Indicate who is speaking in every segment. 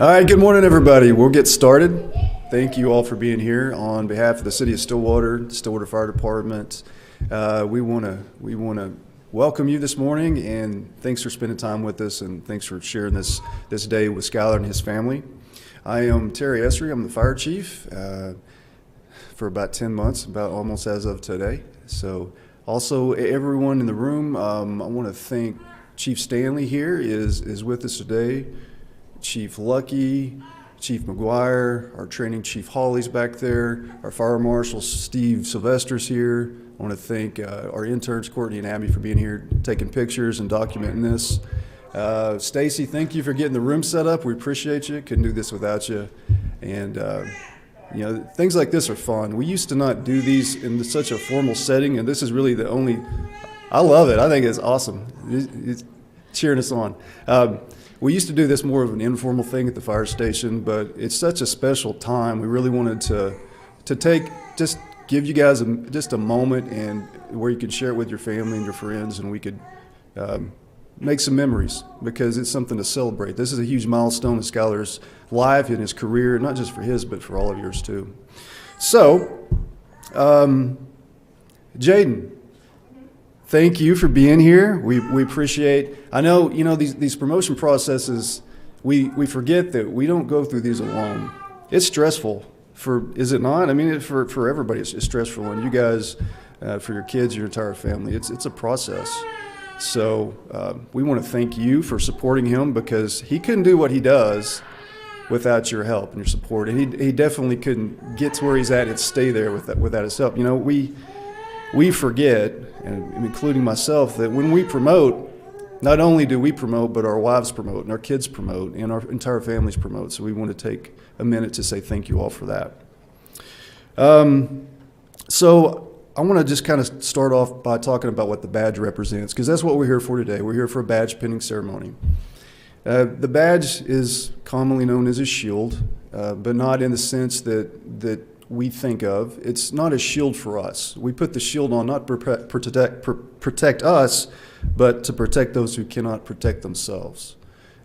Speaker 1: All right, good morning, everybody. We'll get started. Thank you all for being here on behalf of the City of Stillwater, Stillwater Fire Department. We want to welcome you this morning, and thanks for spending time with us, and thanks for sharing this day with Skylor and his family. I am Terry Essery. I'm the fire chief for about 10 months, about almost as of today. So, also everyone in the room, I want to thank Chief Stanley here is with us today. Chief Lucky, Chief McGuire, our training Chief Hawley's back there, our Fire Marshal Steve Sylvester's here. I want to thank our interns Courtney and Abby for being here, taking pictures and documenting this. Stacy, thank you for getting the room set up. We appreciate you. Couldn't do this without you. And things like this are fun. We used to not do these in such a formal setting, and this is really the only. I love it. I think it's awesome. It's cheering us on. We used to do this more of an informal thing at the fire station, but it's such a special time. We really wanted to give you guys just a moment and where you could share it with your family and your friends, and we could make some memories because it's something to celebrate. This is a huge milestone in Skylor's life and his career, not just for his, but for all of yours too. So, Jaden, thank you for being here. We appreciate. I know these promotion processes. We forget that we don't go through these alone. It's stressful. Is it not? I mean, for everybody, it's stressful. And you guys, for your kids, your entire family, it's a process. So we want to thank you for supporting him because he couldn't do what he does without your help and your support. And he definitely couldn't get to where he's at and stay there without his help. We forget, and including myself, that when we promote, not only do we promote, but our wives promote, and our kids promote, and our entire families promote. So we want to take a minute to say thank you all for that. So I want to just kind of start off by talking about what the badge represents, because that's what we're here for today. We're here for a badge pinning ceremony. The badge is commonly known as a shield, but not in the sense that we think of. It's not a shield for us. We put the shield on not to protect us, but to protect those who cannot protect themselves.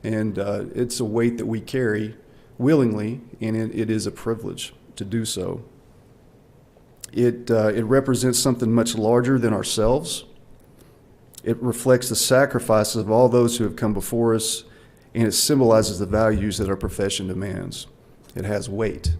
Speaker 1: And it's a weight that we carry willingly, and it is a privilege to do so. It represents something much larger than ourselves. It reflects the sacrifices of all those who have come before us, and it symbolizes the values that our profession demands. It has weight.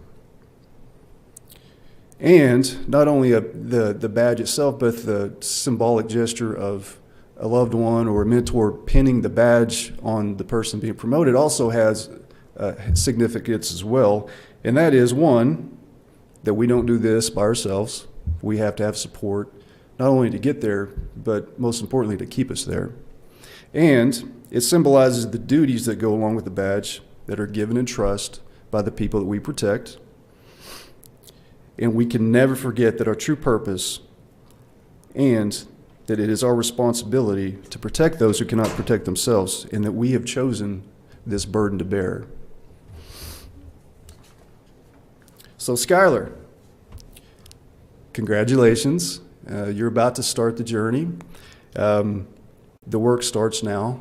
Speaker 1: And not only the badge itself, but the symbolic gesture of a loved one or a mentor pinning the badge on the person being promoted also has significance as well. And that is, one, that we don't do this by ourselves. We have to have support, not only to get there, but most importantly, to keep us there. And it symbolizes the duties that go along with the badge that are given in trust by the people that we protect. And we can never forget that our true purpose and that it is our responsibility to protect those who cannot protect themselves, and that we have chosen this burden to bear. So, Skylor, congratulations. You're about to start the journey. The work starts now.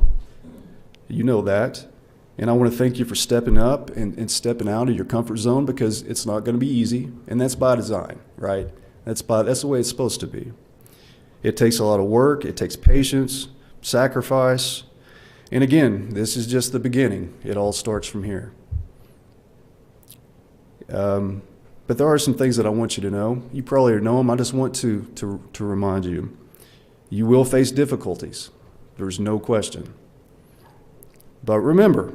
Speaker 1: You know that. And I want to thank you for stepping up and stepping out of your comfort zone, because it's not going to be easy, and that's by design, right? That's the way it's supposed to be. It takes a lot of work. It takes patience, sacrifice. And again, this is just the beginning. It all starts from here. But there are some things that I want you to know. You probably know them. I just want to remind you. You will face difficulties. There's no question. But remember,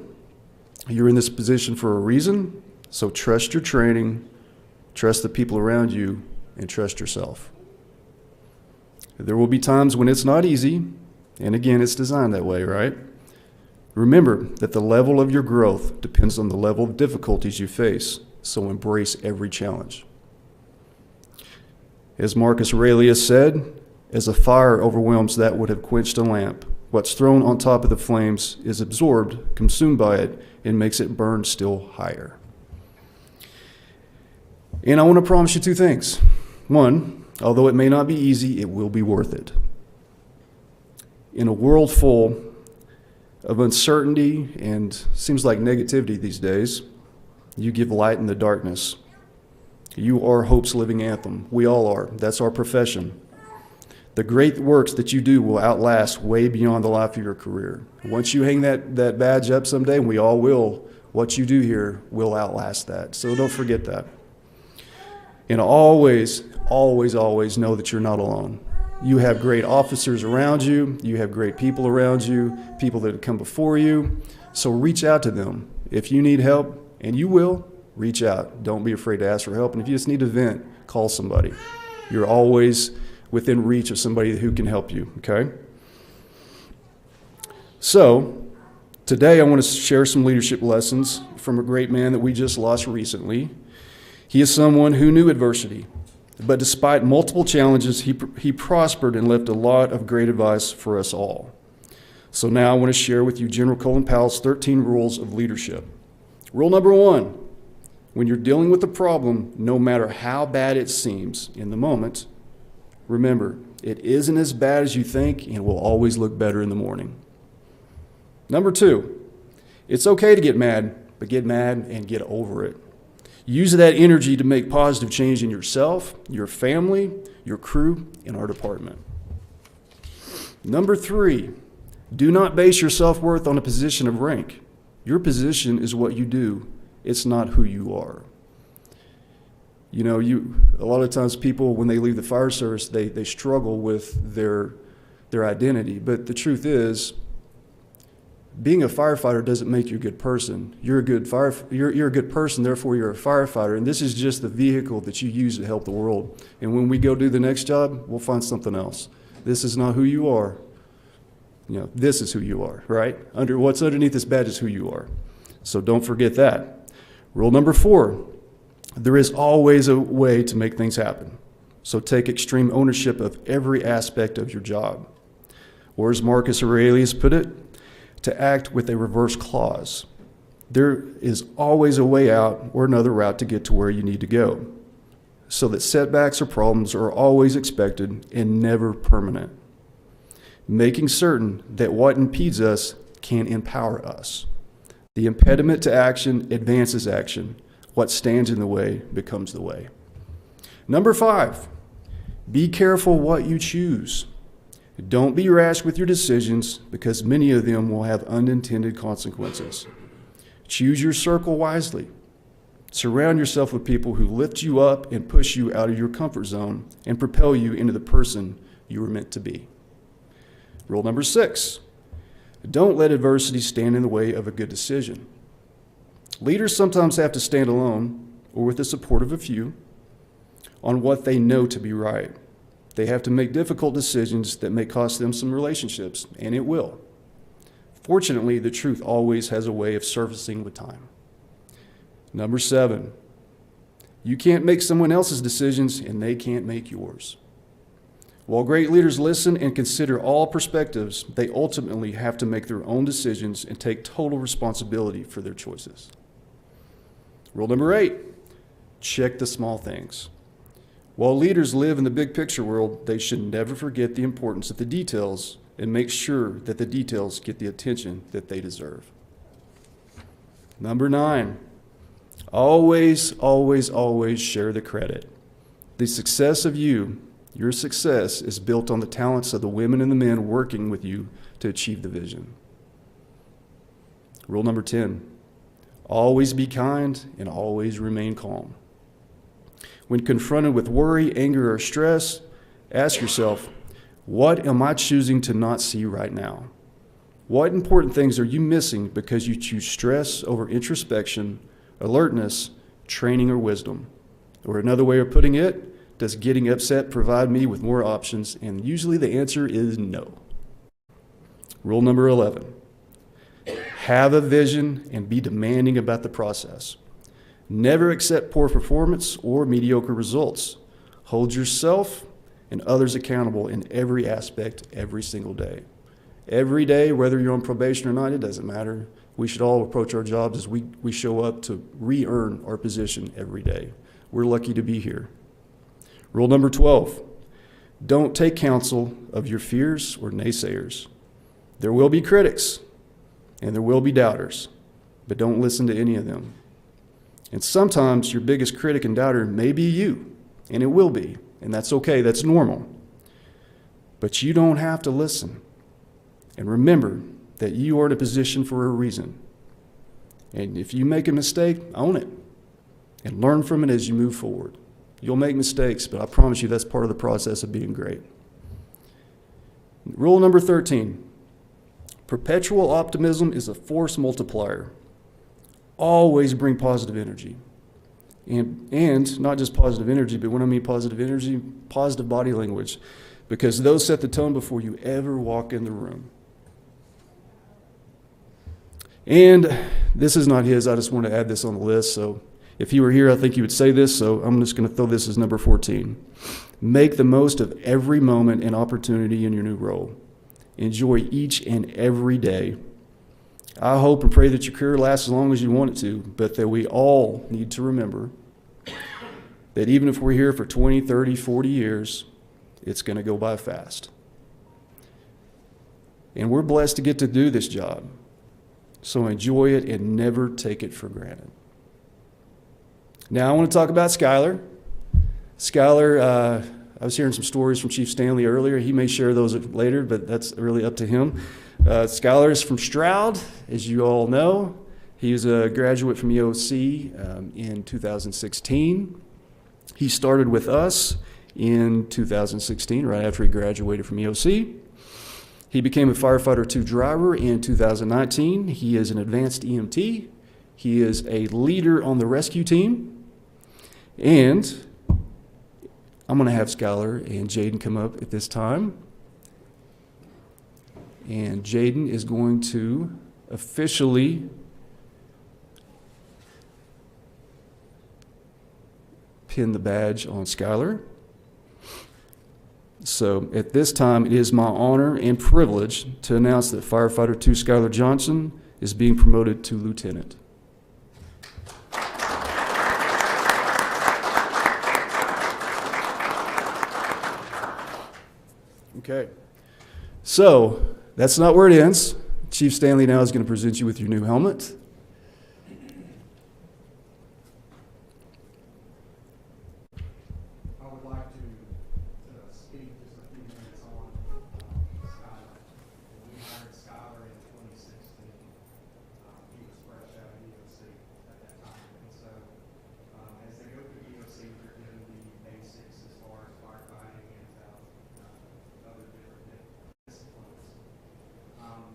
Speaker 1: you're in this position for a reason, so trust your training, trust the people around you, and trust yourself. There will be times when it's not easy, and again, it's designed that way, right? Remember that the level of your growth depends on the level of difficulties you face, so embrace every challenge. As Marcus Aurelius said, as a fire overwhelms that would have quenched a lamp, what's thrown on top of the flames is absorbed, consumed by it, and makes it burn still higher. And I want to promise you two things. One, although it may not be easy, it will be worth it. In a world full of uncertainty and seems like negativity these days, you give light in the darkness. You are hope's living anthem. We all are. That's our profession. The great works that you do will outlast way beyond the life of your career. Once you hang that badge up someday, and we all will, what you do here will outlast that. So don't forget that. And always, always, always know that you're not alone. You have great officers around you. You have great people around you, people that have come before you. So reach out to them. If you need help, and you will, reach out. Don't be afraid to ask for help. And if you just need to vent, call somebody. You're always within reach of somebody who can help you, okay? So today I want to share some leadership lessons from a great man that we just lost recently. He is someone who knew adversity, but despite multiple challenges, he prospered and left a lot of great advice for us all. So now I want to share with you General Colin Powell's 13 rules of leadership. Rule number 1, when you're dealing with a problem, no matter how bad it seems in the moment, remember, it isn't as bad as you think and will always look better in the morning. Number 2, it's okay to get mad, but get mad and get over it. Use that energy to make positive change in yourself, your family, your crew, and our department. Number 3, do not base your self-worth on a position of rank. Your position is what you do. It's not who you are. You know, a lot of times people, when they leave the fire service, they struggle with their identity. But the truth is, being a firefighter doesn't make you a good person. You're a good person, therefore you're a firefighter. And this is just the vehicle that you use to help the world. And when we go do the next job, we'll find something else. This is not who you are. You know, this is who you are, right? What's underneath this badge is who you are. So don't forget that. Rule number 4, there is always a way to make things happen. So take extreme ownership of every aspect of your job. Or as Marcus Aurelius put it, to act with a reverse clause. There is always a way out or another route to get to where you need to go, so that setbacks or problems are always expected and never permanent. Making certain that what impedes us can empower us. The impediment to action advances action. What stands in the way becomes the way. Number 5, be careful what you choose. Don't be rash with your decisions, because many of them will have unintended consequences. Choose your circle wisely. Surround yourself with people who lift you up and push you out of your comfort zone and propel you into the person you were meant to be. Rule number 6, don't let adversity stand in the way of a good decision. Leaders sometimes have to stand alone, or with the support of a few, on what they know to be right. They have to make difficult decisions that may cost them some relationships, and it will. Fortunately, the truth always has a way of surfacing with time. Number 7, you can't make someone else's decisions, and they can't make yours. While great leaders listen and consider all perspectives, they ultimately have to make their own decisions and take total responsibility for their choices. Rule number 8, check the small things. While leaders live in the big picture world, they should never forget the importance of the details and make sure that the details get the attention that they deserve. Number 9, always, always, always share the credit. The success of your success is built on the talents of the women and the men working with you to achieve the vision. Rule number 10, always be kind and always remain calm. When confronted with worry, anger, or stress, ask yourself, what am I choosing to not see right now? What important things are you missing because you choose stress over introspection, alertness, training, or wisdom? Or another way of putting it, does getting upset provide me with more options? And usually the answer is no. Rule number 11, have a vision and be demanding about the process. Never accept poor performance or mediocre results. Hold yourself and others accountable in every aspect, every single day. Every day, whether you're on probation or not, it doesn't matter. We should all approach our jobs as we show up to re-earn our position every day. We're lucky to be here. Rule number 12, don't take counsel of your fears or naysayers. There will be critics. And there will be doubters, but don't listen to any of them. And sometimes your biggest critic and doubter may be you, and it will be, and that's okay, that's normal. But you don't have to listen. And remember that you are in a position for a reason. And if you make a mistake, own it and learn from it as you move forward. You'll make mistakes, but I promise you that's part of the process of being great. Rule number 13, perpetual optimism is a force multiplier. Always bring positive energy. And not just positive energy, but when I mean positive energy, positive body language, because those set the tone before you ever walk in the room. And this is not his, I just want to add this on the list, so if he were here, I think he would say this, so I'm just going to throw this as number 14. Make the most of every moment and opportunity in your new role. Enjoy each and every day. I hope and pray that your career lasts as long as you want it to, but that we all need to remember that even if we're here for 20, 30, 40 years, it's going to go by fast. And we're blessed to get to do this job. So enjoy it and never take it for granted. Now I want to talk about Skylor. Skylor, I was hearing some stories from Chief Stanley earlier. He may share those later, but that's really up to him. Skylor is from Stroud, as you all know. He was a graduate from EOC in 2016. He started with us in 2016, right after he graduated from EOC. He became a Firefighter 2 driver in 2019. He is an advanced EMT. He is a leader on the rescue team. And I'm going to have Skylor and Jaden come up at this time. And Jaden is going to officially pin the badge on Skylor. So at this time, it is my honor and privilege to announce that Firefighter 2 Skylor Johnson is being promoted to lieutenant. Okay, so that's not where it ends. Chief Stanley now is going to present you with your new helmet.
Speaker 2: I would like to speak just a few minutes on Skylor. When we hired Skylor in 2016, he was fresh out of EOC at that time. And so as they go through EOC, they're doing the basics as far as firefighting and other different disciplines.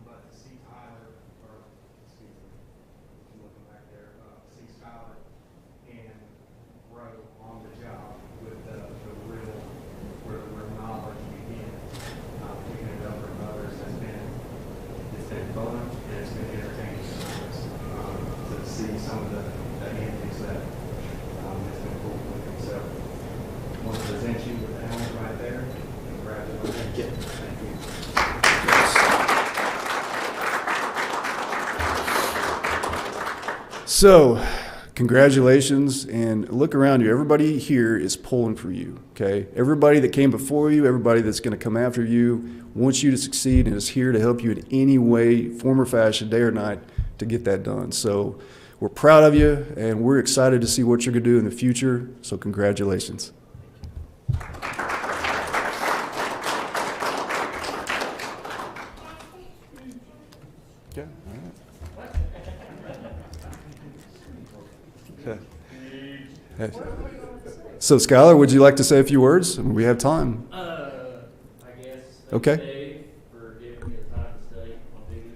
Speaker 2: But to see Tyler, or excuse me, I'm looking back there, see Skylor and grow on the job with the real knowledge picking it up from others has been, it's been fun and it's been entertaining to see some of the antics that has been cool with me. So I want to present you with the helmet right there. Congratulations. Thank you.
Speaker 1: So, congratulations, and look around you. Everybody here is pulling for you, okay? Everybody that came before you, everybody that's going to come after you, wants you to succeed and is here to help you in any way, form or fashion, day or night, to get that done. So, we're proud of you, and we're excited to see what you're going to do in the future, so congratulations. Okay, all right. So, Skylor, would you like to say a few words? We have time.
Speaker 3: I guess.
Speaker 1: Okay.
Speaker 3: Dave, for giving me the time to stay on duty.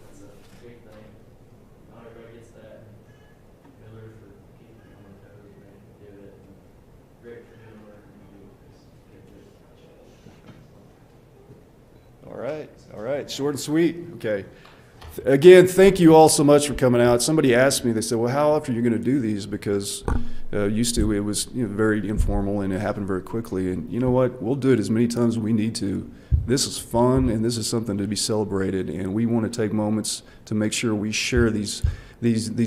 Speaker 3: That's a big thing. Not everybody gets that. Miller for keeping me on my toes, man. Do it. And Rick for doing whatever you do. Just get this.
Speaker 1: All right. All right. Short and sweet. Okay. Again, thank you all so much for coming out. Somebody asked me, they said, well, how often are you going to do these? Because used to, it was very informal and it happened very quickly. And you know what? We'll do it as many times as we need to. This is fun and this is something to be celebrated. And we want to take moments to make sure we share these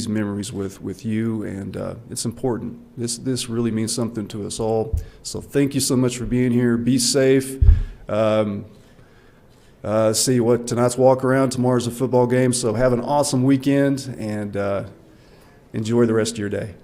Speaker 1: memories with you. And it's important. This really means something to us all. So thank you so much for being here. Be safe. see what tonight's walk around. Tomorrow's a football game. So have an awesome weekend and enjoy the rest of your day.